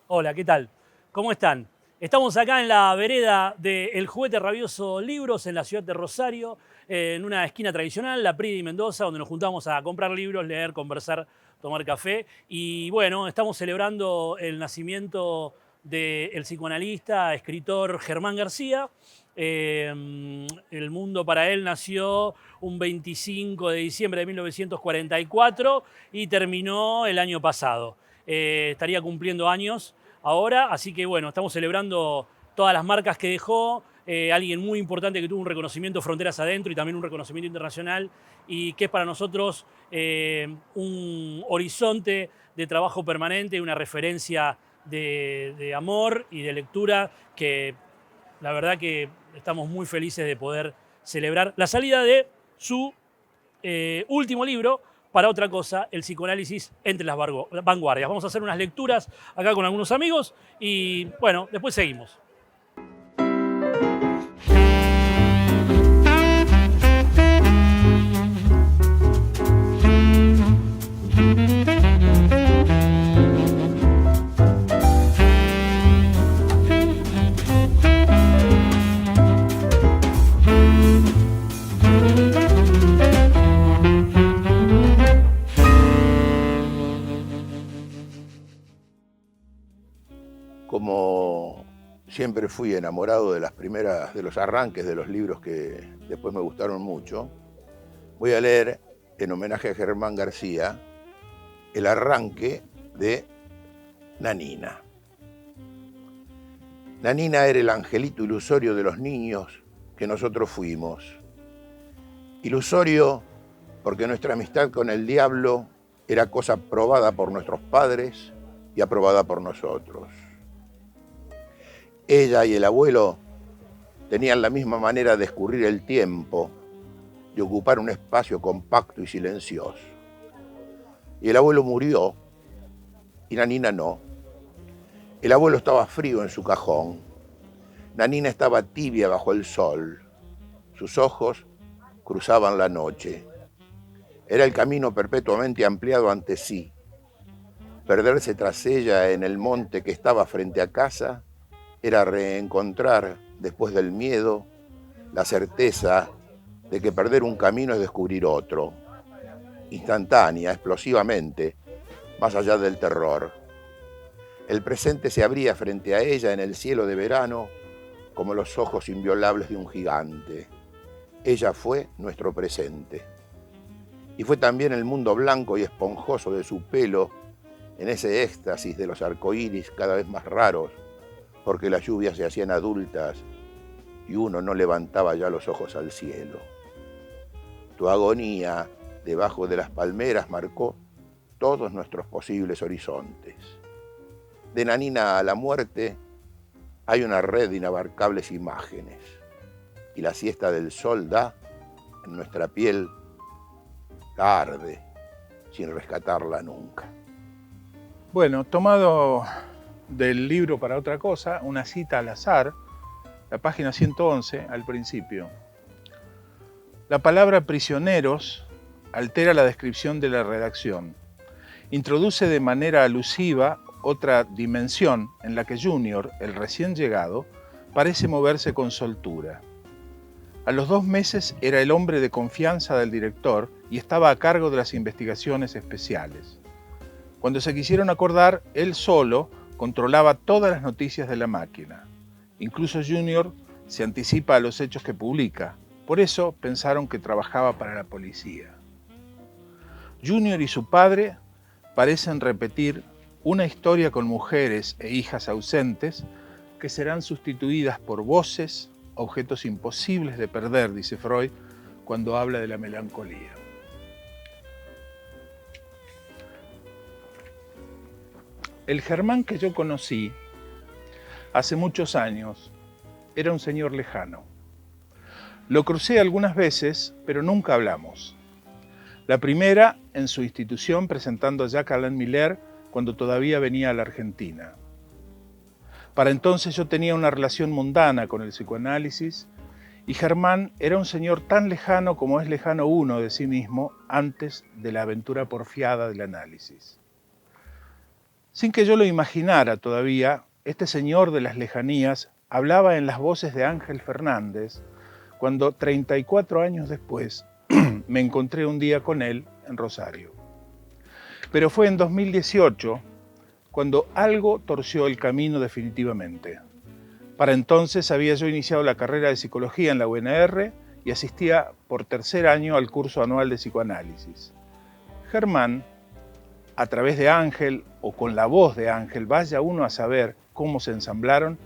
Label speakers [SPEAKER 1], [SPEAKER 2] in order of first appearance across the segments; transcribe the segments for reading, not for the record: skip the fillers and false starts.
[SPEAKER 1] Hola, ¿qué tal? ¿Cómo están? Estamos acá en la vereda de El Juguete Rabioso Libros, en la ciudad de Rosario, en una esquina tradicional, la Prida y Mendoza, donde nos juntamos a comprar libros, leer, conversar, tomar café. Y bueno, estamos celebrando el nacimiento del psicoanalista, escritor Germán García. El mundo para él nació un 25 de diciembre de 1944 y terminó el año pasado. Estaría cumpliendo años ahora, así que bueno, estamos celebrando todas las marcas que dejó, alguien muy importante que tuvo un reconocimiento fronteras adentro y también un reconocimiento internacional y que es para nosotros un horizonte de trabajo permanente, una referencia de amor y de lectura que la verdad que estamos muy felices de poder celebrar la salida de su último libro, Para otra cosa, el psicoanálisis entre las vanguardias. Vamos a hacer unas lecturas acá con algunos amigos y bueno, después seguimos.
[SPEAKER 2] Como siempre fui enamorado de de los arranques de los libros que después me gustaron mucho, voy a leer, en homenaje a Germán García, el arranque de Nanina. Nanina era el angelito ilusorio de los niños que nosotros fuimos. Ilusorio porque nuestra amistad con el diablo era cosa probada por nuestros padres y aprobada por nosotros. Ella y el abuelo tenían la misma manera de escurrir el tiempo, de ocupar un espacio compacto y silencioso. Y el abuelo murió, y Nanina no. El abuelo estaba frío en su cajón. Nanina estaba tibia bajo el sol. Sus ojos cruzaban la noche. Era el camino perpetuamente ampliado ante sí. Perderse tras ella en el monte que estaba frente a casa era reencontrar, después del miedo, la certeza de que perder un camino es descubrir otro, instantánea, explosivamente, más allá del terror. El presente se abría frente a ella en el cielo de verano como los ojos inviolables de un gigante. Ella fue nuestro presente. Y fue también el mundo blanco y esponjoso de su pelo en ese éxtasis de los arcoíris cada vez más raros, porque las lluvias se hacían adultas y uno no levantaba ya los ojos al cielo. Tu agonía debajo de las palmeras marcó todos nuestros posibles horizontes. De Nanina a la muerte hay una red de inabarcables imágenes y la siesta del sol da en nuestra piel, la arde sin rescatarla nunca.
[SPEAKER 3] Bueno, tomado del libro Para otra cosa, una cita al azar, la página 111 al principio. La palabra prisioneros altera la descripción de la redacción. Introduce de manera alusiva otra dimensión en la que Junior, el recién llegado, parece moverse con soltura. A los 2 meses era el hombre de confianza del director y estaba a cargo de las investigaciones especiales. Cuando se quisieron acordar, él solo controlaba todas las noticias de la máquina. Incluso Junior se anticipa a los hechos que publica. Por eso pensaron que trabajaba para la policía. Junior y su padre parecen repetir una historia con mujeres e hijas ausentes que serán sustituidas por voces, objetos imposibles de perder, dice Freud, cuando habla de la melancolía. El Germán que yo conocí hace muchos años era un señor lejano. Lo crucé algunas veces, pero nunca hablamos. La primera en su institución presentando a Jacques Alain Miller cuando todavía venía a la Argentina. Para entonces yo tenía una relación mundana con el psicoanálisis y Germán era un señor tan lejano como es lejano uno de sí mismo antes de la aventura porfiada del análisis. Sin que yo lo imaginara todavía, este señor de las lejanías hablaba en las voces de Ángel Fernández cuando 34 años después me encontré un día con él en Rosario. Pero fue en 2018 cuando algo torció el camino definitivamente. Para entonces había yo iniciado la carrera de psicología en la UNR y asistía por tercer año al curso anual de psicoanálisis. Germán, a través de Ángel o con la voz de Ángel, vaya uno a saber cómo se ensamblaron,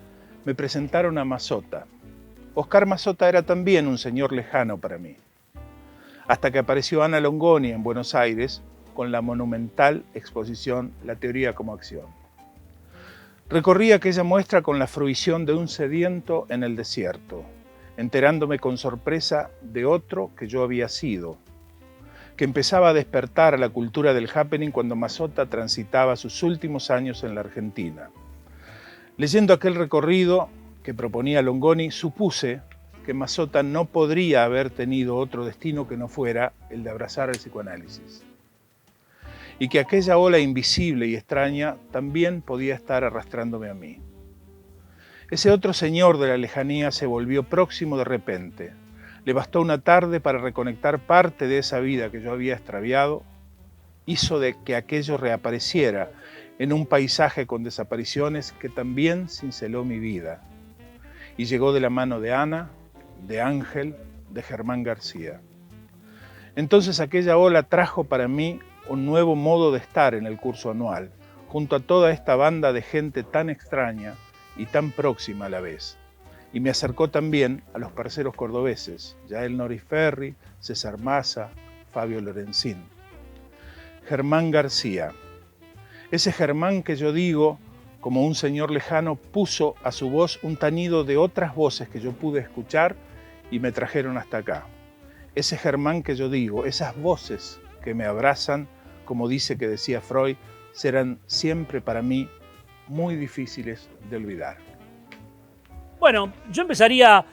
[SPEAKER 3] me presentaron a Mazota. Oscar Mazota era también un señor lejano para mí. Hasta que apareció Ana Longoni en Buenos Aires con la monumental exposición La teoría como acción. Recorrí aquella muestra con la fruición de un sediento en el desierto, enterándome con sorpresa de otro que yo había sido, que empezaba a despertar a la cultura del happening cuando Mazota transitaba sus últimos años en la Argentina. Leyendo aquel recorrido que proponía Longoni, supuse que Mazota no podría haber tenido otro destino que no fuera el de abrazar el psicoanálisis. Y que aquella ola invisible y extraña también podía estar arrastrándome a mí. Ese otro señor de la lejanía se volvió próximo de repente. Le bastó una tarde para reconectar parte de esa vida que yo había extraviado, hizo de que aquello reapareciera en un paisaje con desapariciones que también cinceló mi vida. Y llegó de la mano de Ana, de Ángel, de Germán García. Entonces aquella ola trajo para mí un nuevo modo de estar en el curso anual, junto a toda esta banda de gente tan extraña y tan próxima a la vez. Y me acercó también a los parceros cordobeses, Yael Noriferri, César Massa, Fabio Lorenzín. Germán García. Ese Germán que yo digo, como un señor lejano, puso a su voz un tañido de otras voces que yo pude escuchar y me trajeron hasta acá. Ese Germán que yo digo, esas voces que me abrazan, como dice que decía Freud, serán siempre para mí muy difíciles de olvidar.
[SPEAKER 1] Bueno, yo empezaría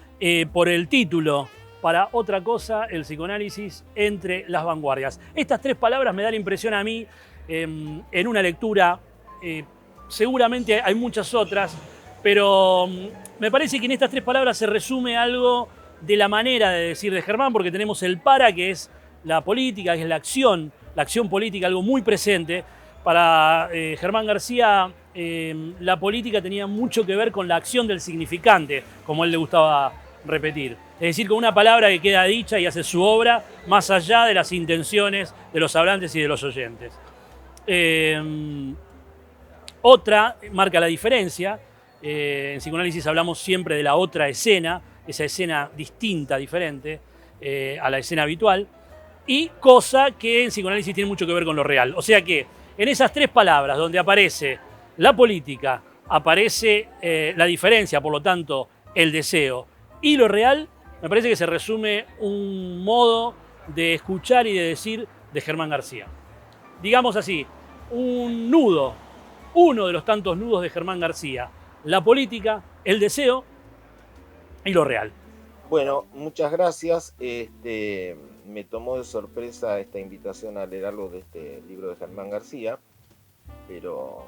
[SPEAKER 1] por el título, para otra cosa, el psicoanálisis entre las vanguardias. Estas tres palabras me dan la impresión a mí, en una lectura, seguramente hay muchas otras, pero me parece que en estas tres palabras se resume algo de la manera de decir de Germán, porque tenemos el para, que es la política, que es la acción política, algo muy presente. Para Germán García, la política tenía mucho que ver con la acción del significante, como él le gustaba repetir. Es decir, con una palabra que queda dicha y hace su obra, más allá de las intenciones de los hablantes y de los oyentes. Otra marca la diferencia. En psicoanálisis hablamos siempre de la otra escena, esa escena distinta, diferente a la escena habitual. Y cosa que en psicoanálisis tiene mucho que ver con lo real. O sea que en esas tres palabras donde aparece la política, aparece la diferencia, por lo tanto, el deseo y lo real, me parece que se resume un modo de escuchar y de decir de Germán García. Digamos así, un nudo, uno de los tantos nudos de Germán García, la política, el deseo y lo real.
[SPEAKER 4] Bueno, muchas gracias. Me tomó de sorpresa esta invitación a leer algo de este libro de Germán García, pero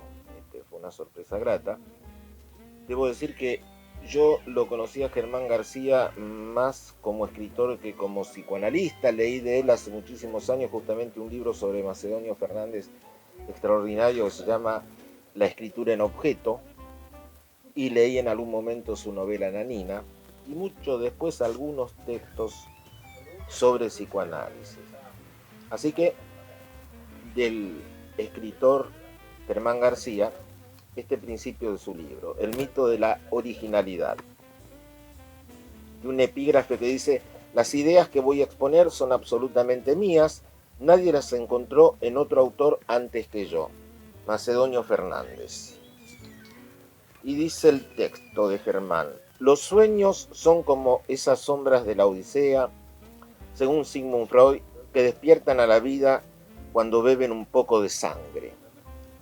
[SPEAKER 4] fue una sorpresa grata. Debo decir que yo lo conocí a Germán García más como escritor que como psicoanalista. Leí de él hace muchísimos años justamente un libro sobre Macedonio Fernández extraordinario que se llama La escritura en objeto, y leí en algún momento su novela Nanina, y mucho después algunos textos sobre psicoanálisis. Así que del escritor Germán García, este principio de su libro, El mito de la originalidad. Y un epígrafe que dice: las ideas que voy a exponer son absolutamente mías, nadie las encontró en otro autor antes que yo, Macedonio Fernández. Y dice el texto de Germán: los sueños son como esas sombras de la Odisea, según Sigmund Freud, que despiertan a la vida cuando beben un poco de sangre.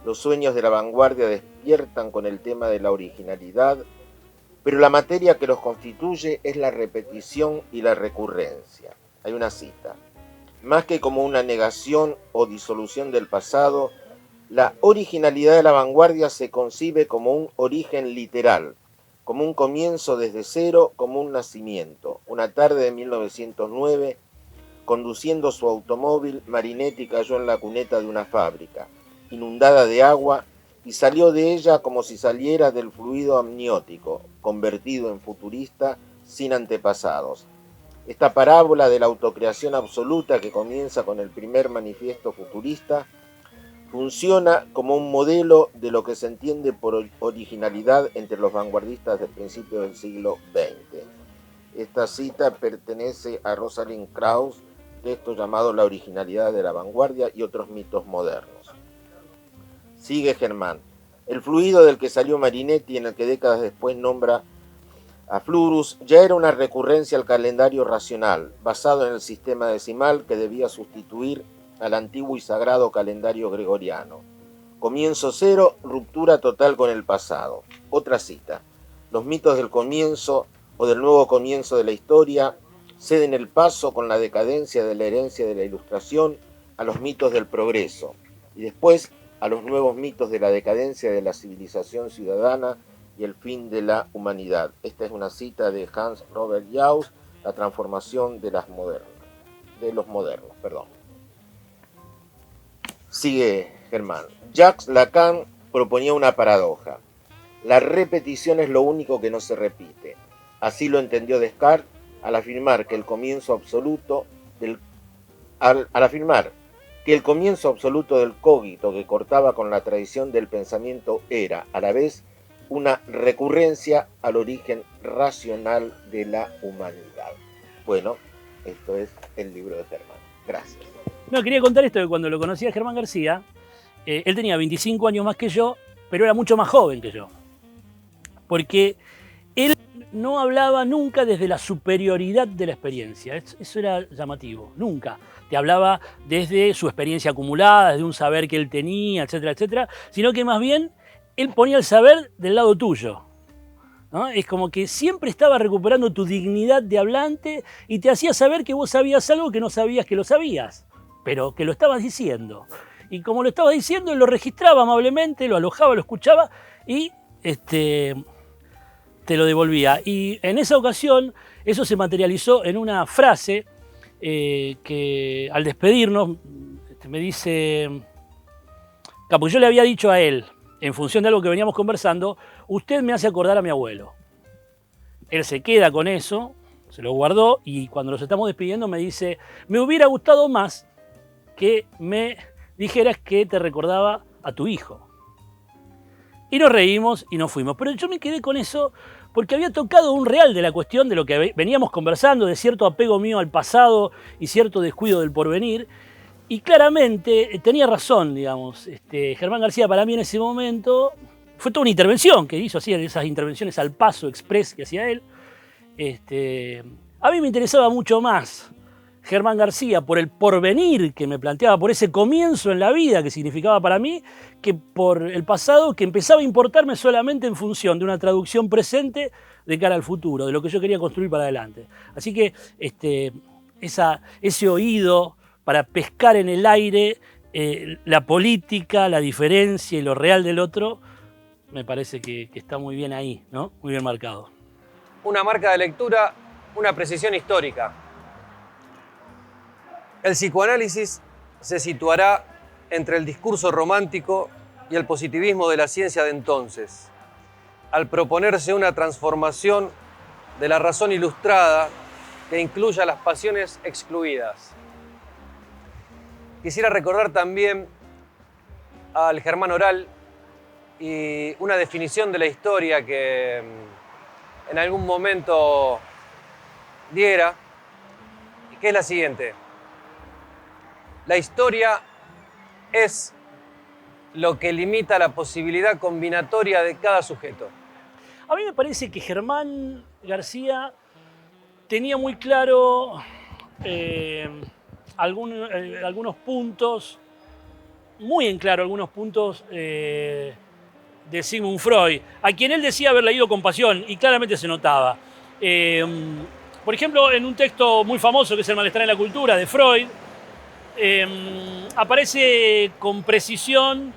[SPEAKER 4] Los sueños de la vanguardia despiertan con el tema de la originalidad, pero la materia que los constituye es la repetición y la recurrencia. Hay una cita: más que como una negación o disolución del pasado, La originalidad de la vanguardia se concibe como un origen literal, como un comienzo desde cero, como un nacimiento. Una tarde de 1909, conduciendo su automóvil, Marinetti cayó en la cuneta de una fábrica, inundada de agua, y salió de ella como si saliera del fluido amniótico, convertido en futurista sin antepasados. Esta parábola de la autocreación absoluta que comienza con el primer manifiesto futurista funciona como un modelo de lo que se entiende por originalidad entre los vanguardistas del principio del siglo XX. Esta cita pertenece a Rosalind Krauss, texto llamado La originalidad de la vanguardia y otros mitos modernos. Sigue Germán. El fluido del que salió Marinetti, en el que décadas después nombra a Flurus, ya era una recurrencia al calendario racional, basado en el sistema decimal que debía sustituir al antiguo y sagrado calendario gregoriano. Comienzo cero, ruptura total con el pasado. Otra cita. Los mitos del comienzo o del nuevo comienzo de la historia ceden el paso con la decadencia de la herencia de la Ilustración a los mitos del progreso y después a los nuevos mitos de la decadencia de la civilización ciudadana y el fin de la humanidad. Esta es una cita de Hans Robert Jauss, La transformación de los modernos. Sigue Germán. Jacques Lacan proponía una paradoja. La repetición es lo único que no se repite. Así lo entendió Descartes al afirmar que el comienzo absoluto del cogito que cortaba con la tradición del pensamiento era, a la vez, una recurrencia al origen racional de la humanidad. Bueno, esto es el libro de Germán. Gracias.
[SPEAKER 1] No, quería contar esto de cuando lo conocí a Germán García. Él tenía 25 años más que yo, pero era mucho más joven que yo. Porque él no hablaba nunca desde la superioridad de la experiencia. Eso era llamativo, nunca. Te hablaba desde su experiencia acumulada, desde un saber que él tenía, etcétera, etcétera, sino que más bien él ponía el saber del lado tuyo, ¿no? Es como que siempre estaba recuperando tu dignidad de hablante y te hacía saber que vos sabías algo que no sabías que lo sabías, pero que lo estabas diciendo. Y como lo estabas diciendo, él lo registraba amablemente, lo alojaba, lo escuchaba y te lo devolvía. Y en esa ocasión eso se materializó en una frase que al despedirnos me dice, Capo, yo le había dicho a él, en función de algo que veníamos conversando, usted me hace acordar a mi abuelo. Él se queda con eso, se lo guardó y cuando nos estamos despidiendo me dice, me hubiera gustado más que me dijeras que te recordaba a tu hijo. Y nos reímos y nos fuimos. Pero yo me quedé con eso porque había tocado un real de la cuestión de lo que veníamos conversando, de cierto apego mío al pasado y cierto descuido del porvenir. Y claramente tenía razón, digamos. Germán García para mí en ese momento fue toda una intervención que hizo, así, esas intervenciones al paso express que hacía él. A mí me interesaba mucho más Germán García por el porvenir que me planteaba, por ese comienzo en la vida que significaba para mí, que por el pasado que empezaba a importarme solamente en función de una traducción presente de cara al futuro, de lo que yo quería construir para adelante. Así que ese oído para pescar en el aire la política, la diferencia y lo real del otro, me parece que está muy bien ahí, ¿no? Muy bien marcado.
[SPEAKER 5] Una marca de lectura, una precisión histórica. El psicoanálisis se situará entre el discurso romántico y el positivismo de la ciencia de entonces, al proponerse una transformación de la razón ilustrada que incluya las pasiones excluidas. Quisiera recordar también al Germán Oral y una definición de la historia que en algún momento diera, que es la siguiente. La historia es lo que limita la posibilidad combinatoria de cada sujeto.
[SPEAKER 1] A mí me parece que Germán García tenía muy claro algunos puntos, muy en claro algunos puntos de Sigmund Freud, a quien él decía haber leído con pasión y claramente se notaba. Por ejemplo, en un texto muy famoso que es El malestar en la cultura de Freud, aparece con precisión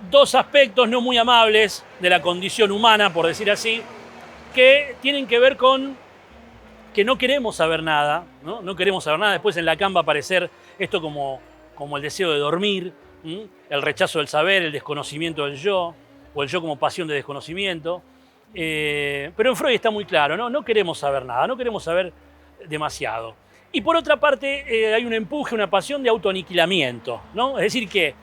[SPEAKER 1] dos aspectos no muy amables de la condición humana, por decir así, que tienen que ver con que no queremos saber nada, ¿no? No queremos saber nada. Después en Lacan va a aparecer esto como el deseo de dormir, el rechazo del saber, el desconocimiento del yo, o el yo como pasión de desconocimiento. Pero en Freud está muy claro, ¿no? No queremos saber nada, no queremos saber demasiado. Y por otra parte hay un empuje, una pasión de autoaniquilamiento, ¿no? Es decir, que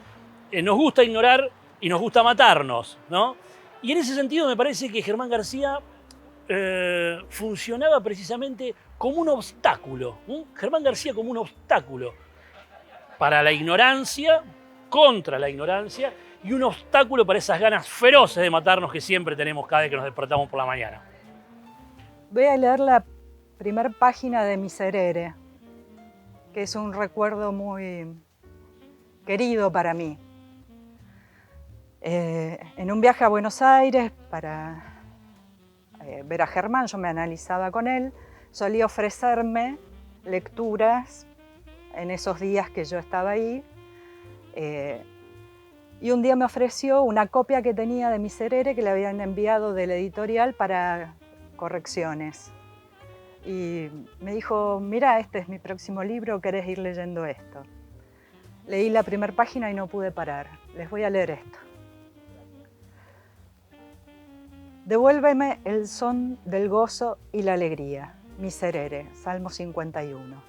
[SPEAKER 1] nos gusta ignorar y nos gusta matarnos, ¿no? Y en ese sentido me parece que Germán García funcionaba precisamente como un obstáculo. Germán García como un obstáculo para la ignorancia, contra la ignorancia, y un obstáculo para esas ganas feroces de matarnos que siempre tenemos cada vez que nos despertamos por la mañana.
[SPEAKER 6] Voy a leer la primera página de Miserere, que es un recuerdo muy querido para mí. En un viaje a Buenos Aires para ver a Germán, yo me analizaba con él, solía ofrecerme lecturas en esos días que yo estaba ahí. Y un día me ofreció una copia que tenía de Miserere que le habían enviado del editorial para correcciones. Y me dijo, mira, este es mi próximo libro, ¿querés ir leyendo esto? Leí la primera página y no pude parar. Les voy a leer esto. Devuélveme el son del gozo y la alegría. Miserere, Salmo 51.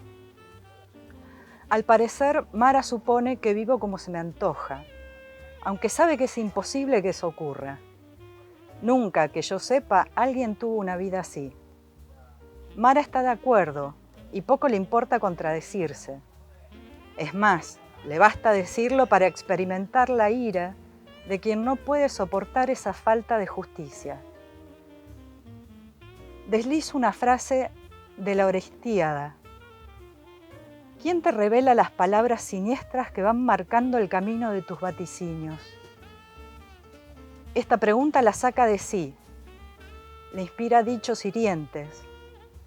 [SPEAKER 6] Al parecer, Mara supone que vivo como se me antoja, aunque sabe que es imposible que eso ocurra. Nunca, que yo sepa, alguien tuvo una vida así. Mara está de acuerdo y poco le importa contradecirse. Es más, le basta decirlo para experimentar la ira de quien no puede soportar esa falta de justicia. Deslizo una frase de la Orestíada. ¿Quién te revela las palabras siniestras que van marcando el camino de tus vaticinios? Esta pregunta la saca de sí, le inspira dichos hirientes,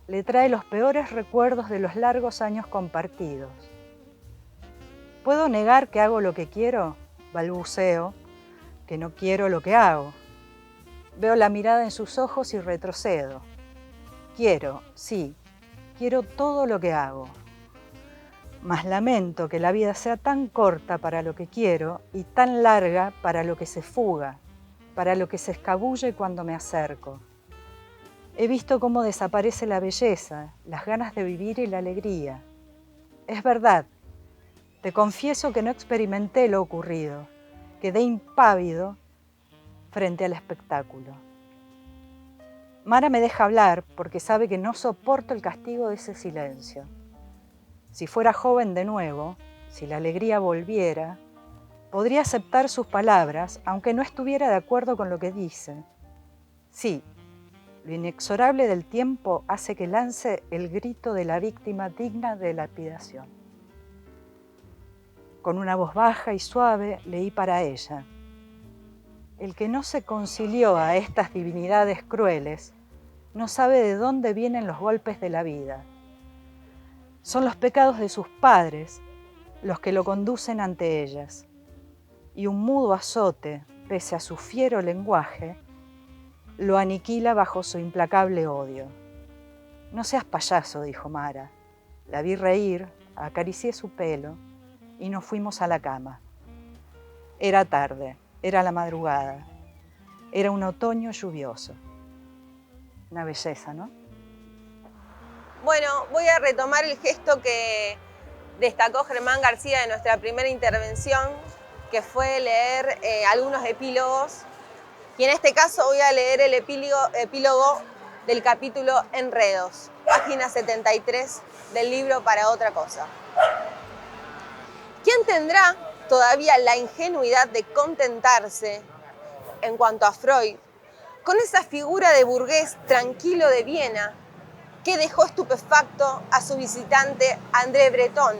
[SPEAKER 6] le trae los peores recuerdos de los largos años compartidos. ¿Puedo negar que hago lo que quiero? Balbuceo, que no quiero lo que hago. Veo la mirada en sus ojos y retrocedo. Quiero, sí, quiero todo lo que hago. Mas lamento que la vida sea tan corta para lo que quiero y tan larga para lo que se fuga, para lo que se escabulle cuando me acerco. He visto cómo desaparece la belleza, las ganas de vivir y la alegría. Es verdad, te confieso que no experimenté lo ocurrido, quedé impávido frente al espectáculo. Mara me deja hablar porque sabe que no soporto el castigo de ese silencio. Si fuera joven de nuevo, si la alegría volviera, podría aceptar sus palabras, aunque no estuviera de acuerdo con lo que dice. Sí, lo inexorable del tiempo hace que lance el grito de la víctima digna de lapidación. Con una voz baja y suave leí para ella. El que no se concilió a estas divinidades crueles no sabe de dónde vienen los golpes de la vida. Son los pecados de sus padres los que lo conducen ante ellas, y un mudo azote, pese a su fiero lenguaje, lo aniquila bajo su implacable odio. No seas payaso, dijo Mara. La vi reír, acaricié su pelo y nos fuimos a la cama. Era tarde, era la madrugada, era un otoño lluvioso. Una belleza, ¿no?
[SPEAKER 7] Bueno, voy a retomar el gesto que destacó Germán García de nuestra primera intervención, que fue leer algunos epílogos. Y en este caso voy a leer el epílogo del capítulo Enredos, página 73 del libro Para otra cosa. ¿Quién tendrá todavía la ingenuidad de contentarse, en cuanto a Freud, con esa figura de burgués tranquilo de Viena que dejó estupefacto a su visitante André Breton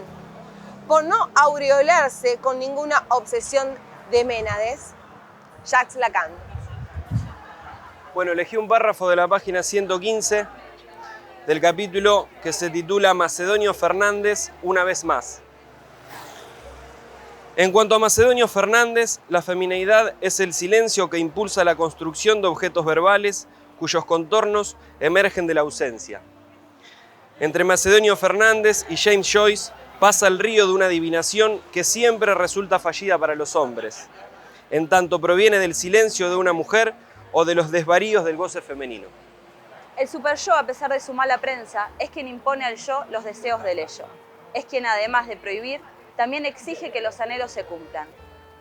[SPEAKER 7] por no aureolarse con ninguna obsesión de Ménades? Jacques Lacan.
[SPEAKER 5] Bueno, elegí un párrafo de la página 115 del capítulo que se titula Macedonio Fernández una vez más.
[SPEAKER 8] En cuanto a Macedonio Fernández, la femineidad es el silencio que impulsa la construcción de objetos verbales cuyos contornos emergen de la ausencia. Entre Macedonio Fernández y James Joyce pasa el río de una adivinación que siempre resulta fallida para los hombres, en tanto proviene del silencio de una mujer o de los desvaríos del goce femenino.
[SPEAKER 9] El superyo, a pesar de su mala prensa, es quien impone al yo los deseos del ello. Es quien, además de prohibir, también exige que los anhelos se cumplan.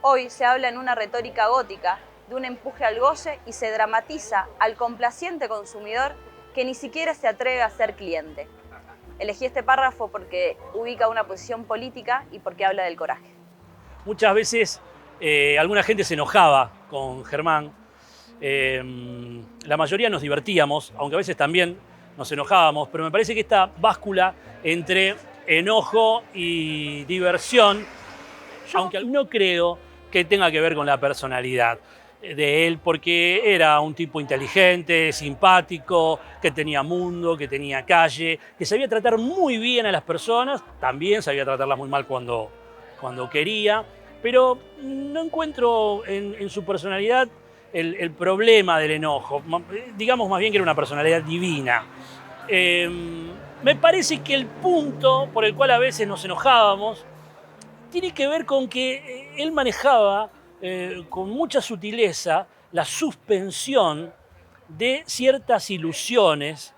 [SPEAKER 9] Hoy se habla en una retórica gótica de un empuje al goce y se dramatiza al complaciente consumidor que ni siquiera se atreve a ser cliente. Elegí este párrafo porque ubica una posición política y porque habla del coraje.
[SPEAKER 1] Muchas veces alguna gente se enojaba con Germán. La mayoría nos divertíamos, aunque a veces también nos enojábamos, pero me parece que esta báscula entre enojo y diversión, aunque no creo que tenga que ver con la personalidad de él, porque era un tipo inteligente, simpático, que tenía mundo, que tenía calle, que sabía tratar muy bien a las personas, también sabía tratarlas muy mal cuando quería, pero no encuentro en su personalidad el problema del enojo. Digamos más bien que era una personalidad divina. Me parece que el punto por el cual a veces nos enojábamos tiene que ver con que él manejaba con mucha sutileza la suspensión de ciertas ilusiones,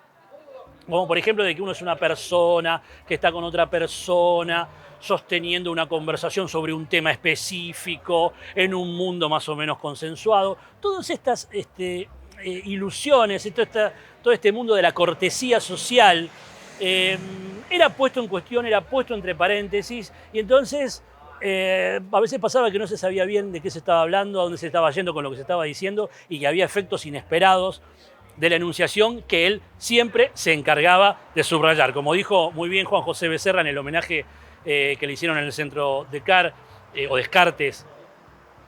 [SPEAKER 1] como por ejemplo de que uno es una persona que está con otra persona, sosteniendo una conversación sobre un tema específico, en un mundo más o menos consensuado. Todas estas ilusiones, todo este mundo de la cortesía social, era puesto en cuestión, era puesto entre paréntesis, y entonces a veces pasaba que no se sabía bien de qué se estaba hablando, a dónde se estaba yendo con lo que se estaba diciendo, y que había efectos inesperados de la enunciación que él siempre se encargaba de subrayar. Como dijo muy bien Juan José Becerra en el homenaje que le hicieron en el centro de Descartes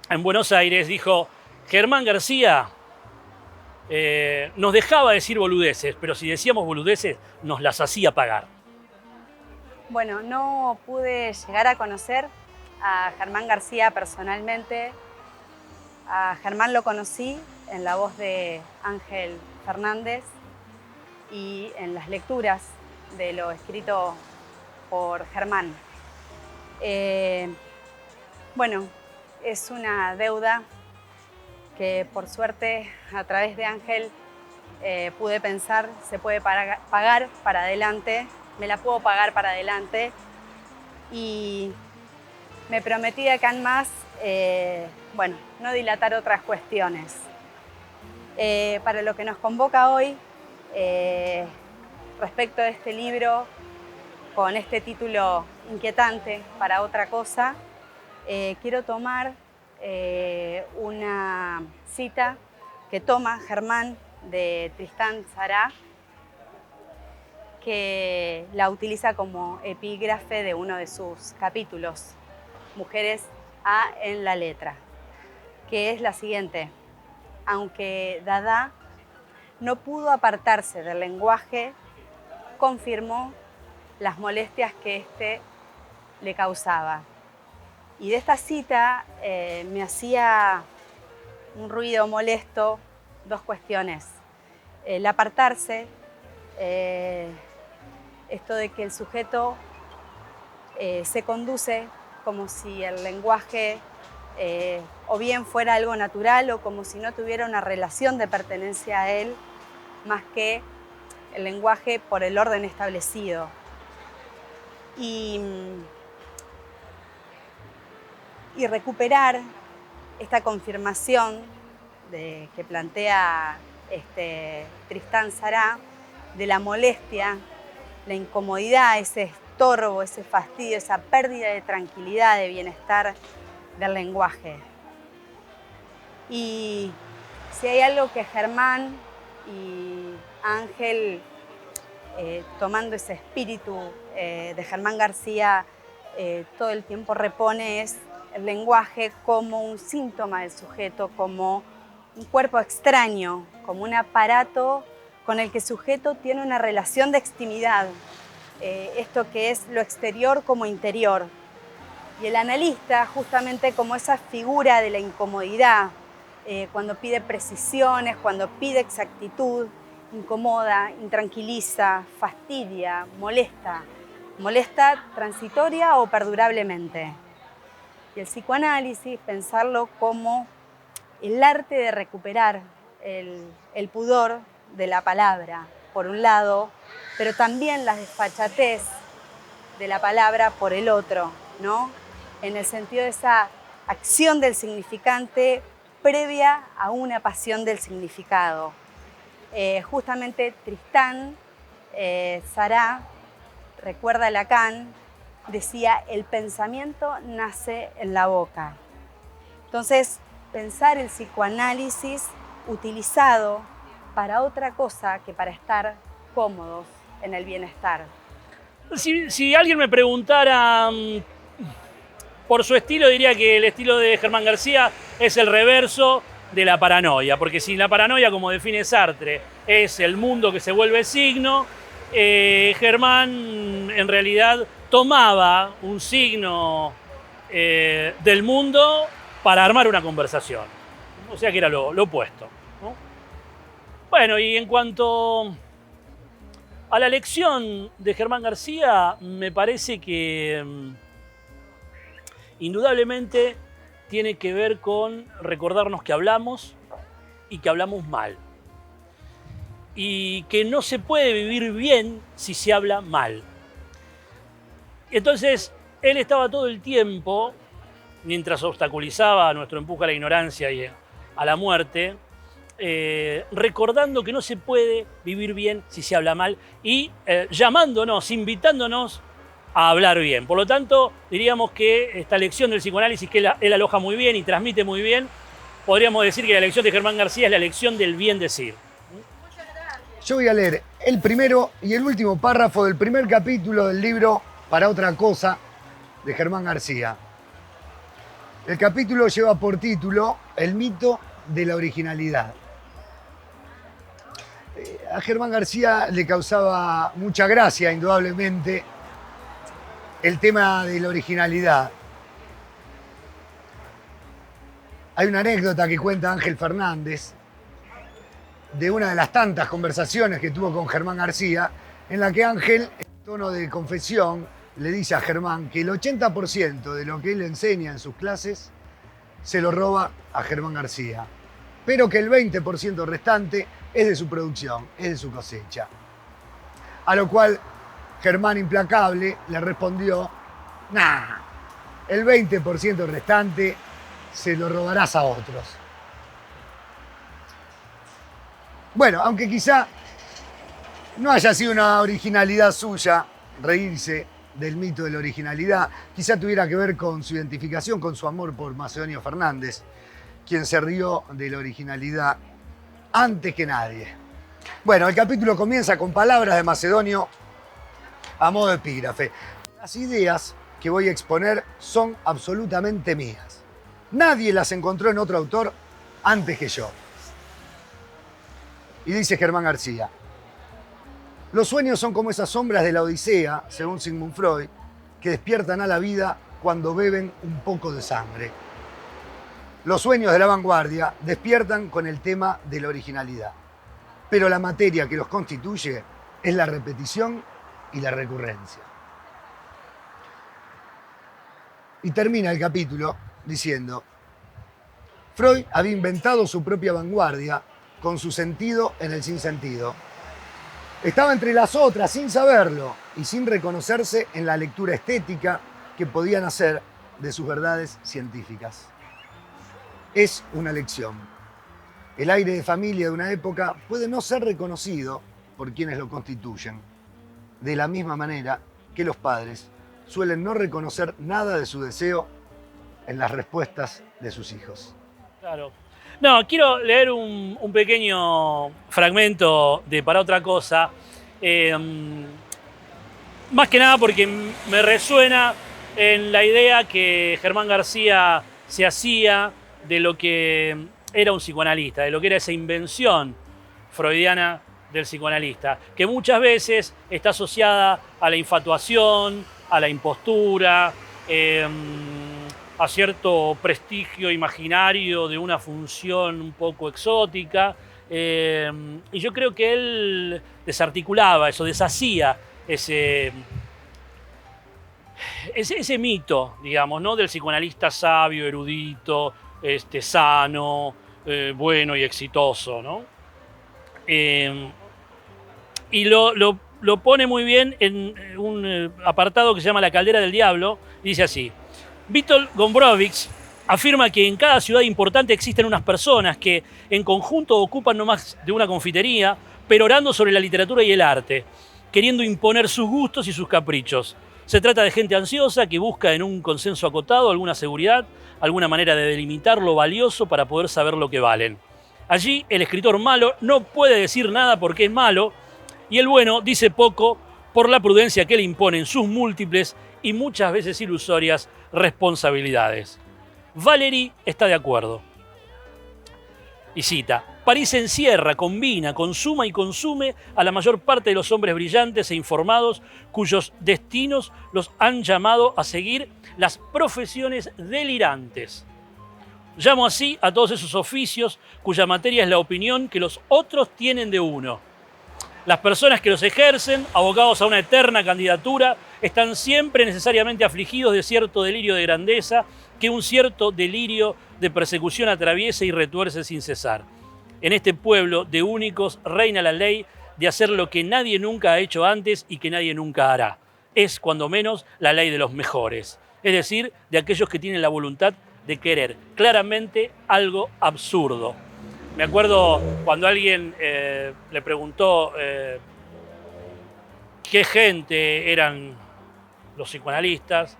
[SPEAKER 1] en Buenos Aires, dijo: Germán García nos dejaba decir boludeces, pero si decíamos boludeces nos las hacía pagar.
[SPEAKER 10] Bueno, no pude llegar a conocer a Germán García personalmente. A Germán lo conocí en la voz de Ángel Fernández y en las lecturas de lo escrito por Germán. Bueno, es una deuda que por suerte a través de Ángel pude pensar se puede pagar para adelante, me la puedo pagar para adelante, y me prometí de acá en más, bueno, no dilatar otras cuestiones. Para lo que nos convoca hoy, respecto de este libro, con este título inquietante, Para otra cosa, quiero tomar una cita que toma Germán de Tristán Tzara, que la utiliza como epígrafe de uno de sus capítulos, Mujeres A en la letra, que es la siguiente: aunque Dada no pudo apartarse del lenguaje, confirmó las molestias que éste le causaba. Y de esta cita me hacía un ruido molesto dos cuestiones. El apartarse, esto de que el sujeto se conduce como si el lenguaje o bien fuera algo natural o como si no tuviera una relación de pertenencia a él, más que el lenguaje por el orden establecido. Y recuperar esta confirmación que plantea Tristán Tzara de la molestia, la incomodidad, ese estorbo, ese fastidio, esa pérdida de tranquilidad, de bienestar del lenguaje. Y si hay algo que Germán y Ángel, tomando ese espíritu de Germán García, todo el tiempo repone, es el lenguaje como un síntoma del sujeto, como un cuerpo extraño, como un aparato con el que el sujeto tiene una relación de extimidad, esto que es lo exterior como interior. Y el analista, justamente como esa figura de la incomodidad, cuando pide precisiones, cuando pide exactitud, incomoda, intranquiliza, fastidia, molesta. Molesta transitoria o perdurablemente. Y el psicoanálisis, pensarlo como el arte de recuperar el pudor de la palabra, por un lado, pero también la desfachatez de la palabra por el otro, ¿no? En el sentido de esa acción del significante previa a una pasión del significado. Justamente Tristán Tzara, recuerda Lacan, decía, el pensamiento nace en la boca. Entonces, pensar el psicoanálisis utilizado para otra cosa que para estar cómodos en el bienestar.
[SPEAKER 1] Si alguien me preguntara por su estilo, diría que el estilo de Germán García es el reverso de la paranoia, porque si la paranoia, como define Sartre, es el mundo que se vuelve signo, Germán en realidad tomaba un signo del mundo para armar una conversación. O sea que era lo opuesto, ¿no? Bueno, y en cuanto a la lección de Germán García, me parece que indudablemente tiene que ver con recordarnos que hablamos y que hablamos mal. Y que no se puede vivir bien si se habla mal. Entonces, él estaba todo el tiempo, mientras obstaculizaba nuestro empuje a la ignorancia y a la muerte, recordando que no se puede vivir bien si se habla mal y llamándonos, invitándonos a hablar bien. Por lo tanto, diríamos que esta lección del psicoanálisis que él aloja muy bien y transmite muy bien, podríamos decir que la lección de Germán García es la lección del bien decir.
[SPEAKER 11] Yo voy a leer el primero y el último párrafo del primer capítulo del libro Para otra cosa, de Germán García. El capítulo lleva por título El mito de la originalidad. A Germán García le causaba mucha gracia, indudablemente, el tema de la originalidad. Hay una anécdota que cuenta Ángel Fernández de una de las tantas conversaciones que tuvo con Germán García, en la que Ángel, en tono de confesión, le dice a Germán que el 80% de lo que él enseña en sus clases se lo roba a Germán García, pero que el 20% restante es de su producción, es de su cosecha. A lo cual Germán, implacable, le respondió: nah, el 20% restante se lo robarás a otros. Bueno, aunque quizá no haya sido una originalidad suya reírse del mito de la originalidad, quizá tuviera que ver con su identificación, con su amor por Macedonio Fernández, quien se rió de la originalidad antes que nadie. Bueno, el capítulo comienza con palabras de Macedonio a modo de epígrafe. Las ideas que voy a exponer son absolutamente mías. Nadie las encontró en otro autor antes que yo. Y dice Germán García: los sueños son como esas sombras de la Odisea, según Sigmund Freud, que despiertan a la vida cuando beben un poco de sangre. Los sueños de la vanguardia despiertan con el tema de la originalidad, pero la materia que los constituye es la repetición y la recurrencia. Y termina el capítulo diciendo: Freud había inventado su propia vanguardia con su sentido en el sinsentido. Estaba entre las otras sin saberlo y sin reconocerse en la lectura estética que podían hacer de sus verdades científicas. Es una lección. El aire de familia de una época puede no ser reconocido por quienes lo constituyen, de la misma manera que los padres suelen no reconocer nada de su deseo en las respuestas de sus hijos.
[SPEAKER 1] Claro. No, quiero leer un pequeño fragmento de Para otra cosa, más que nada porque me resuena en la idea que Germán García se hacía de lo que era un psicoanalista, de lo que era esa invención freudiana del psicoanalista, que muchas veces está asociada a la infatuación, a la impostura, a cierto prestigio imaginario de una función un poco exótica. Y yo creo que él desarticulaba eso, deshacía ese mito, digamos, ¿no? Del psicoanalista sabio, erudito, sano, bueno y exitoso, ¿no? Y lo pone muy bien en un apartado que se llama La caldera del diablo, y dice así: Witold Gombrowicz afirma que en cada ciudad importante existen unas personas que en conjunto ocupan no más de una confitería, perorando sobre la literatura y el arte, queriendo imponer sus gustos y sus caprichos. Se trata de gente ansiosa que busca en un consenso acotado alguna seguridad, alguna manera de delimitar lo valioso para poder saber lo que valen. Allí el escritor malo no puede decir nada porque es malo, y el bueno dice poco por la prudencia que le imponen sus múltiples y muchas veces ilusorias responsabilidades. Valéry está de acuerdo. Y cita: París encierra, combina, consuma y consume a la mayor parte de los hombres brillantes e informados cuyos destinos los han llamado a seguir las profesiones delirantes. Llamo así a todos esos oficios cuya materia es la opinión que los otros tienen de uno. Las personas que los ejercen, abocados a una eterna candidatura, están siempre necesariamente afligidos de cierto delirio de grandeza que un cierto delirio de persecución atraviesa y retuerce sin cesar. En este pueblo de únicos reina la ley de hacer lo que nadie nunca ha hecho antes y que nadie nunca hará. Es, cuando menos, la ley de los mejores, es decir, de aquellos que tienen la voluntad de querer claramente algo absurdo. Me acuerdo cuando alguien le preguntó qué gente eran los psicoanalistas,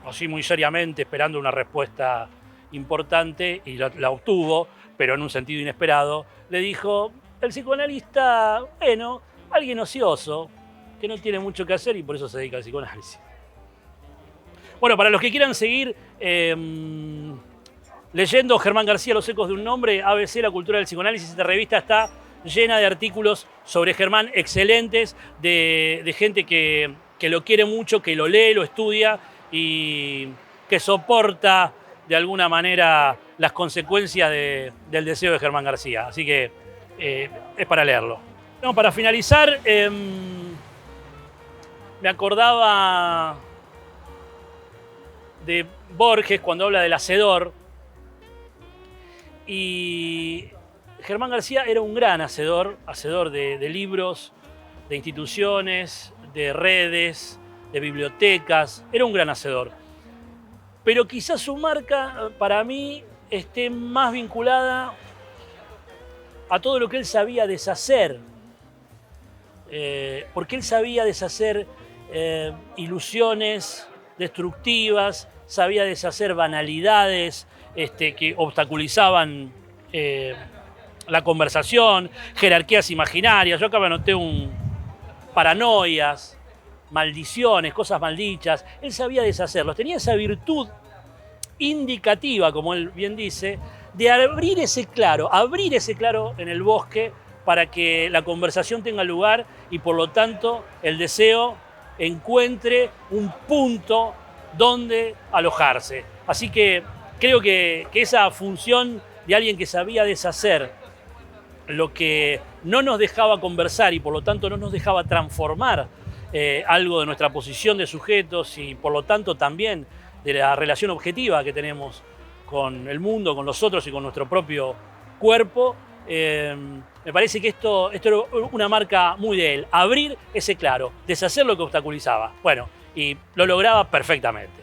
[SPEAKER 1] así muy seriamente, esperando una respuesta importante, y la obtuvo, pero en un sentido inesperado. Le dijo: el psicoanalista, bueno, alguien ocioso, que no tiene mucho que hacer y por eso se dedica al psicoanálisis. Bueno, para los que quieran seguir leyendo Germán García, Los ecos de un nombre, ABC, la cultura del psicoanálisis, esta revista está llena de artículos sobre Germán, excelentes, de gente que lo quiere mucho, que lo lee, lo estudia y que soporta de alguna manera las consecuencias del deseo de Germán García. Así que es para leerlo. No, para finalizar, me acordaba de Borges cuando habla del hacedor. Y Germán García era un gran hacedor de libros, de instituciones, de redes, de bibliotecas. Era un gran hacedor. Pero quizás su marca, para mí, esté más vinculada a todo lo que él sabía deshacer. Porque él sabía deshacer ilusiones destructivas, sabía deshacer banalidades que obstaculizaban la conversación, jerarquías imaginarias. Yo acá me anoté paranoias, maldiciones, cosas maldichas. Él sabía deshacerlos. Tenía esa virtud indicativa, como él bien dice, de abrir ese claro en el bosque para que la conversación tenga lugar y por lo tanto el deseo encuentre un punto donde alojarse. Así que creo que esa función de alguien que sabía deshacer lo que no nos dejaba conversar y por lo tanto no nos dejaba transformar algo de nuestra posición de sujetos y por lo tanto también de la relación objetiva que tenemos con el mundo, con los otros y con nuestro propio cuerpo, me parece que esto era una marca muy de él. Abrir ese claro, deshacer lo que obstaculizaba. Bueno, y lo lograba perfectamente.